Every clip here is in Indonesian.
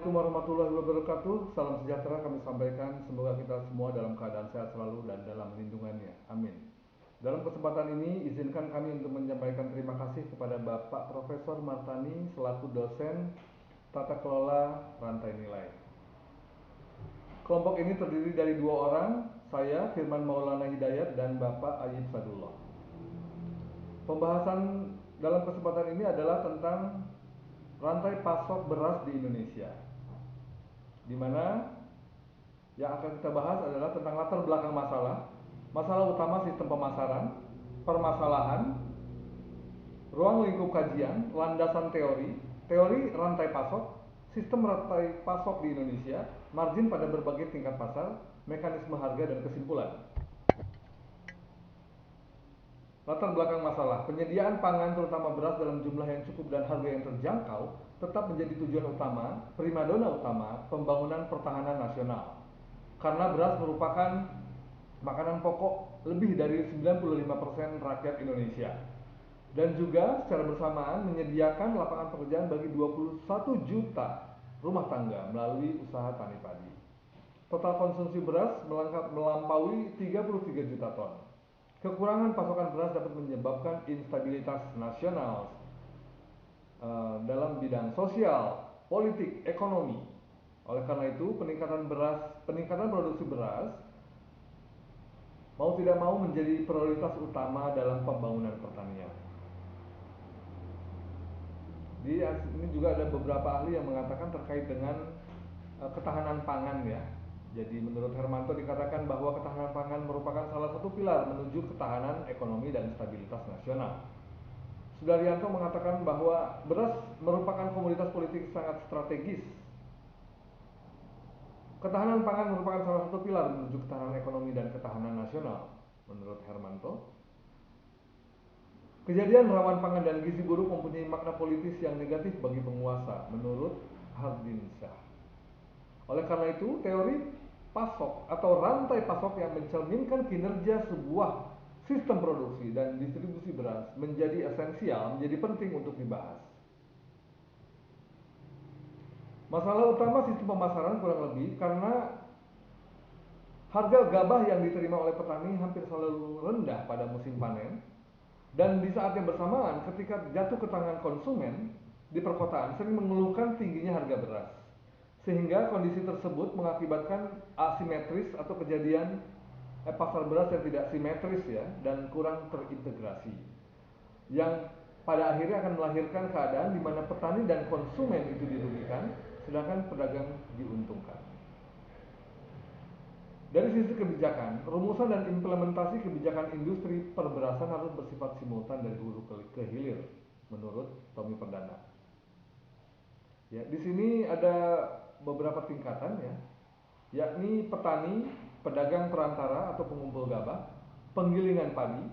Assalamualaikum warahmatullahi wabarakatuh. Salam sejahtera kami sampaikan. Semoga kita semua dalam keadaan sehat selalu dan dalam lindungannya. Amin. Dalam kesempatan ini, izinkan kami untuk menyampaikan terima kasih kepada Bapak Profesor Martani selaku dosen Tata Kelola Rantai Nilai. Kelompok ini terdiri dari 2 orang, saya Firman Maulana Hidayat dan Bapak Ayib Sadullah. Pembahasan dalam kesempatan ini adalah tentang rantai pasok beras di Indonesia, di mana yang akan kita bahas adalah tentang latar belakang masalah utama sistem pemasaran, permasalahan, ruang lingkup kajian, landasan teori rantai pasok, sistem rantai pasok di Indonesia, margin pada berbagai tingkat pasar, mekanisme harga dan kesimpulan. Latar belakang masalah, penyediaan pangan terutama beras dalam jumlah yang cukup dan harga yang terjangkau tetap menjadi tujuan utama, primadona utama pembangunan pertahanan nasional. Karena beras merupakan makanan pokok lebih dari 95% rakyat Indonesia. Dan juga secara bersamaan menyediakan lapangan pekerjaan bagi 21 juta rumah tangga melalui usaha tani padi. Total konsumsi beras melampaui 33 juta ton. Kekurangan pasokan beras dapat menyebabkan instabilitas nasional dalam bidang sosial, politik, ekonomi. Oleh karena itu, peningkatan produksi beras mau tidak mau menjadi prioritas utama dalam pembangunan pertanian. Di ini juga ada beberapa ahli yang mengatakan terkait dengan ketahanan pangan ya. Jadi menurut Hermanto dikatakan bahwa ketahanan pangan merupakan salah satu pilar menuju ketahanan ekonomi dan stabilitas nasional. Sudaryanto mengatakan bahwa beras merupakan komoditas politik sangat strategis. Ketahanan pangan merupakan salah satu pilar menuju ketahanan ekonomi dan ketahanan nasional menurut Hermanto. Kejadian rawan pangan dan gizi buruk mempunyai makna politis yang negatif bagi penguasa menurut Hardinsyah. Oleh karena itu, teori pasok atau rantai pasok yang mencerminkan kinerja sebuah sistem produksi dan distribusi beras menjadi esensial, menjadi penting untuk dibahas. Masalah utama sistem pemasaran kurang lebih karena harga gabah yang diterima oleh petani hampir selalu rendah pada musim panen, dan di saat yang bersamaan ketika jatuh ke tangan konsumen di perkotaan sering mengeluhkan tingginya harga beras, sehingga kondisi tersebut mengakibatkan asimetris atau kejadian pasar beras yang tidak simetris ya, dan kurang terintegrasi, yang pada akhirnya akan melahirkan keadaan di mana petani dan konsumen itu dirugikan sedangkan pedagang diuntungkan. Dari sisi kebijakan, rumusan dan implementasi kebijakan industri perberasan harus bersifat simultan dari hulu ke hilir, menurut Tommy Perdana. Ya, di sini ada beberapa tingkatan ya, yakni petani, pedagang perantara atau pengumpul gabah, penggilingan padi,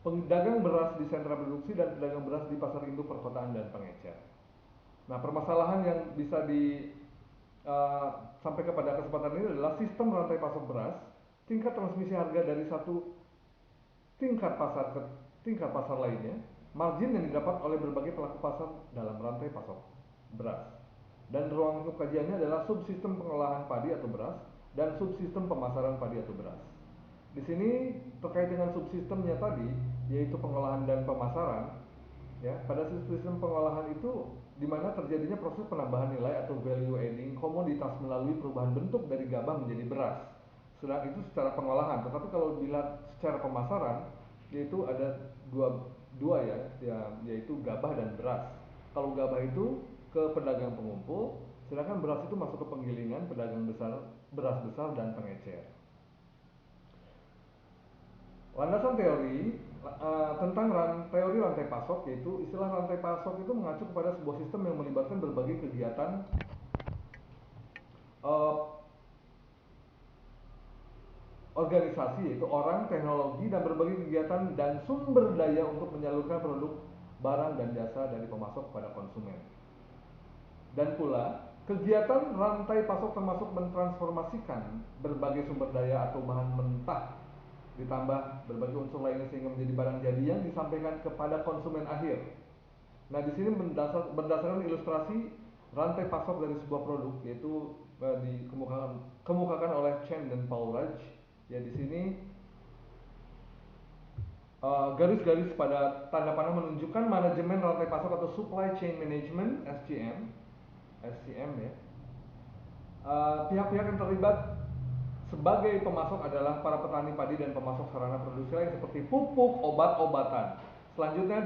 pedagang beras di sentra produksi dan pedagang beras di pasar induk perkotaan dan pengecer. Nah, permasalahan yang bisa sampai kepada kesempatan ini adalah sistem rantai pasok beras, tingkat transmisi harga dari satu tingkat pasar ke tingkat pasar lainnya, margin yang didapat oleh berbagai pelaku pasar dalam rantai pasok beras. Dan ruang lingkup kajiannya adalah subsistem pengolahan padi atau beras dan subsistem pemasaran padi atau beras. Di sini terkait dengan subsistemnya tadi, yaitu pengolahan dan pemasaran. Ya, pada sistem pengolahan itu di mana terjadinya proses penambahan nilai atau value adding komoditas melalui perubahan bentuk dari gabah menjadi beras. Sedang itu secara pengolahan, tetapi kalau dilihat secara pemasaran yaitu ada dua ya, yaitu gabah dan beras. Kalau gabah itu ke pedagang pengumpul, sedangkan beras itu masuk ke penggilingan pedagang besar, beras besar dan pengecer. Landasan teori tentang teori rantai pasok, yaitu istilah rantai pasok itu mengacu kepada sebuah sistem yang melibatkan berbagai kegiatan organisasi, yaitu orang, teknologi, dan berbagai kegiatan dan sumber daya untuk menyalurkan produk, barang, dan jasa dari pemasok kepada konsumen. Dan pula, kegiatan rantai pasok termasuk mentransformasikan berbagai sumber daya atau bahan mentah ditambah berbagai unsur lainnya sehingga menjadi barang jadi yang disampaikan kepada konsumen akhir. Nah, di sini berdasarkan ilustrasi rantai pasok dari sebuah produk, yaitu dikemukakan oleh Chen dan Paul Raj. Ya, di sini garis-garis pada tanda panah menunjukkan manajemen rantai pasok atau supply chain management SCM ya. Pihak-pihak yang terlibat sebagai pemasok adalah para petani padi dan pemasok sarana produksi lain seperti pupuk, obat-obatan. Selanjutnya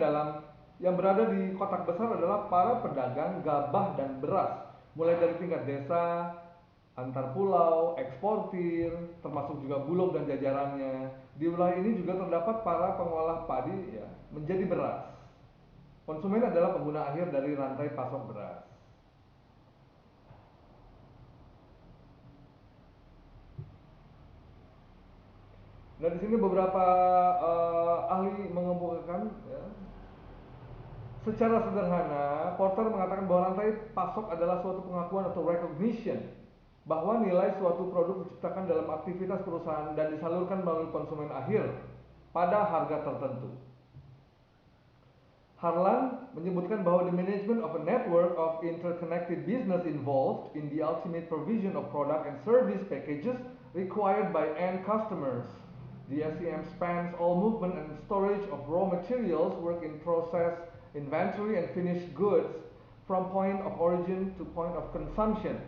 yang berada di kotak besar adalah para pedagang gabah dan beras, mulai dari tingkat desa, antar pulau, eksportir, termasuk juga Bulog dan jajarannya. Di wilayah ini juga terdapat para pengolah padi ya, menjadi beras. Konsumen adalah pengguna akhir dari rantai pasok beras. Nah, di sini beberapa ahli mengemukakan ya, secara sederhana, Porter mengatakan bahwa rantai pasok adalah suatu pengakuan atau recognition bahwa nilai suatu produk diciptakan dalam aktivitas perusahaan dan disalurkan melalui konsumen akhir pada harga tertentu. Harlan menyebutkan bahwa the management of a network of interconnected business involved in the ultimate provision of product and service packages required by end customers. The SCM spans all movement and storage of raw materials, work in process, inventory, and finished goods from point of origin to point of consumption.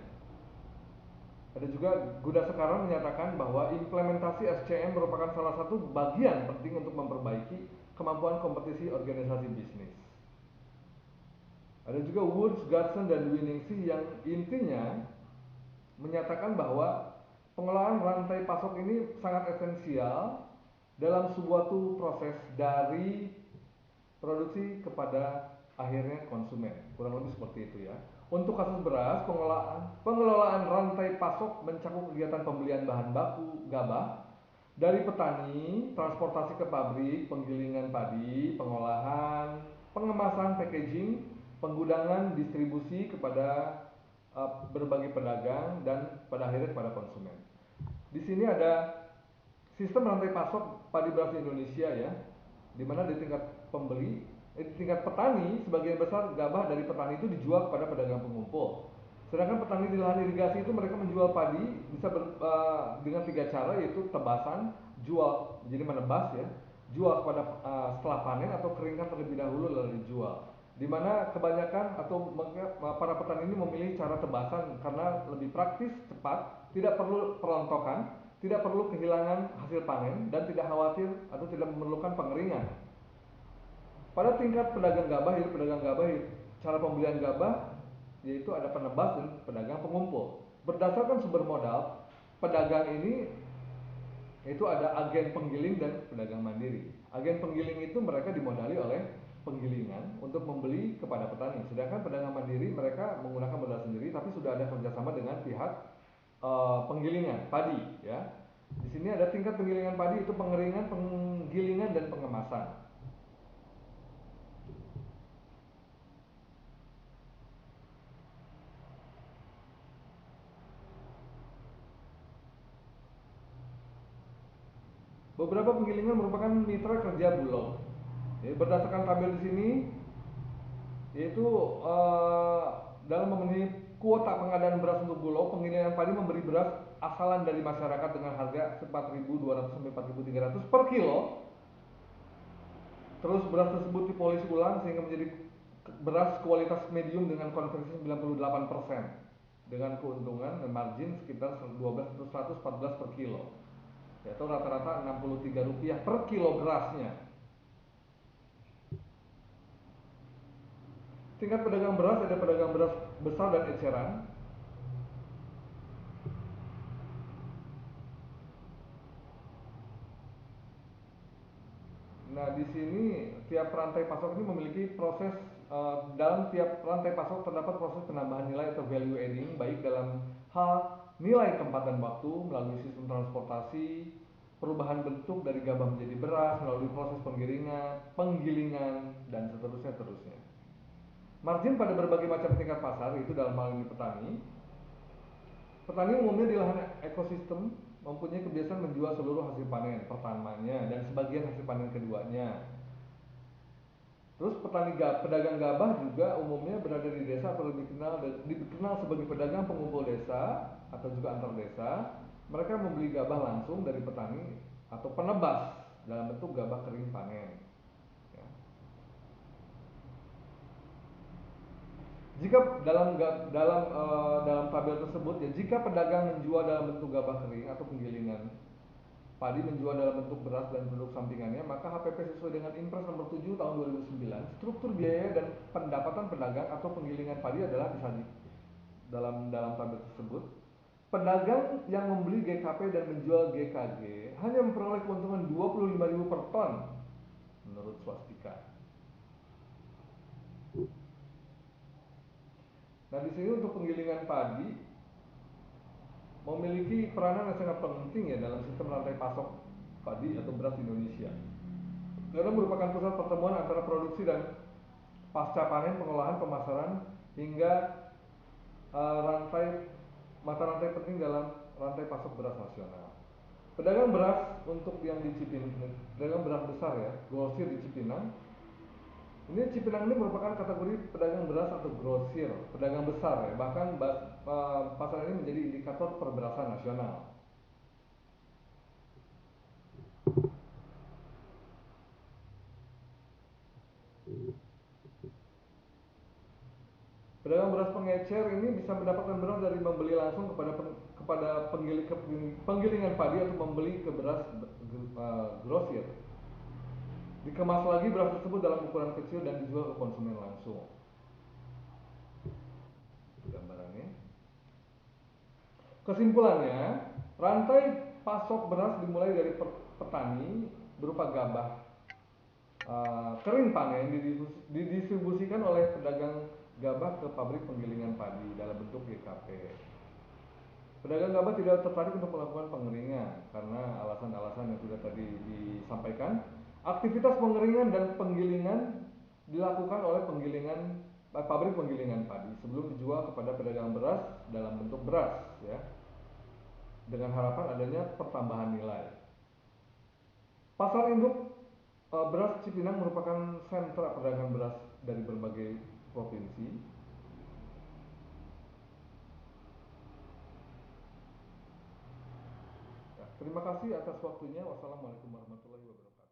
Ada juga Guda Sekarang menyatakan bahwa implementasi SCM merupakan salah satu bagian penting untuk memperbaiki kemampuan kompetisi organisasi bisnis. Ada juga Woods, Gadsden, dan Winningsy yang intinya menyatakan bahwa pengelolaan rantai pasok ini sangat esensial dalam suatu proses dari produksi kepada akhirnya konsumen, kurang lebih seperti itu ya. Untuk kasus beras, pengelolaan rantai pasok mencakup kegiatan pembelian bahan baku gabah dari petani, transportasi ke pabrik, penggilingan padi, pengolahan, pengemasan, packaging, penggudangan, distribusi kepada berbagai pedagang dan pada akhirnya kepada konsumen. Di sini ada sistem rantai pasok padi beras di Indonesia ya, di mana di tingkat di tingkat petani sebagian besar gabah dari petani itu dijual kepada pedagang pengumpul. Sedangkan petani di lahan irigasi itu mereka menjual padi bisa dengan 3 cara, yaitu tebasan, jual jadi menebas ya, jual kepada setelah panen, atau keringkan terlebih dahulu lalu dijual. Di mana kebanyakan atau para petani ini memilih cara tebasan karena lebih praktis, cepat, tidak perlu perontokan, tidak perlu kehilangan hasil panen, dan tidak khawatir atau tidak memerlukan pengeringan. Pada tingkat pedagang gabah, cara pembelian gabah yaitu ada penebas dan pedagang pengumpul. Berdasarkan sumber modal, pedagang ini itu ada agen penggiling dan pedagang mandiri. Agen penggiling itu mereka dimodali oleh penggilingan untuk membeli kepada petani. Sedangkan pedagang mandiri mereka menggunakan modal sendiri, tapi sudah ada kerjasama dengan pihak penggilingan padi ya. Di sini ada tingkat penggilingan padi, itu pengeringan, penggilingan, dan pengemasan. Beberapa penggilingan merupakan mitra kerja Bulog. Ya, berdasarkan tabel di sini, yaitu dalam memenuhi kuota pengadaan beras untuk Bulog, penggilingan padi memberi beras asalan dari masyarakat dengan harga 4.200 sampai 4.300 per kilo. Terus beras tersebut dipolisi ulang sehingga menjadi beras kualitas medium dengan konversi 98% dengan keuntungan dan margin sekitar 12 atau 114 per kilo, yaitu rata-rata Rp63 per kilo berasnya. Tingkat pedagang beras, ada pedagang beras besar dan eceran. Nah, di sini tiap rantai pasok ini memiliki proses, dalam tiap rantai pasok terdapat proses penambahan nilai atau value adding, baik dalam hal nilai tempat dan waktu melalui sistem transportasi, perubahan bentuk dari gabah menjadi beras melalui proses penggilingan, dan seterusnya. Margin pada berbagai macam tingkat pasar, itu dalam hal ini petani. Petani umumnya di lahan ekosistem mempunyai kebiasaan menjual seluruh hasil panen pertamanya dan sebagian hasil panen keduanya. Terus pedagang gabah juga umumnya berada di desa atau dikenal sebagai pedagang pengumpul desa atau juga antar desa. Mereka membeli gabah langsung dari petani atau penebas dalam bentuk gabah kering panen. Ya. Jika dalam tabel tersebut ya, jika pedagang menjual dalam bentuk gabah kering atau penggilingan padi menjual dalam bentuk beras dan produk sampingannya, maka HPP sesuai dengan Impres nomor 7 tahun 2009, struktur biaya dan pendapatan pedagang atau penggilingan padi adalah disaji dalam tabel tersebut. Pedagang yang membeli GKP dan menjual GKG hanya memperoleh keuntungan 25.000 per ton menurut swastika. Nah, di sini untuk penggilingan padi memiliki peranan yang sangat penting ya dalam sistem rantai pasok padi atau beras di Indonesia. Karena merupakan pusat pertemuan antara produksi dan pasca panen, pengolahan, pemasaran hingga rantai mata rantai penting dalam rantai pasok beras nasional. Pedagang beras untuk yang di Cipinang, pedagang beras besar ya, grosir di Cipinang. Ini Cipinang ini merupakan kategori pedagang beras atau grosir, pedagang besar ya. Bahkan pasar ini menjadi indikator perberasan nasional. Pedagang beras pengecer ini bisa mendapatkan beras dari membeli langsung kepada penggilingan padi atau membeli ke beras grosir. Dikemas lagi beras tersebut dalam ukuran kecil dan dijual ke konsumen langsung. Itu gambarannya. Kesimpulannya, rantai pasok beras dimulai dari petani berupa gabah kering panen didistribusikan oleh pedagang gabah ke pabrik penggilingan padi dalam bentuk GKP. Pedagang gabah tidak tertarik untuk melakukan pengeringan karena alasan-alasan yang sudah tadi disampaikan. Aktivitas pengeringan dan penggilingan dilakukan oleh pabrik penggilingan padi sebelum dijual kepada pedagang beras dalam bentuk beras ya, dengan harapan adanya pertambahan nilai. Pasar induk beras Cipinang merupakan sentra perdagangan beras dari berbagai provinsi. Ya, terima kasih atas waktunya. Wassalamualaikum warahmatullahi wabarakatuh.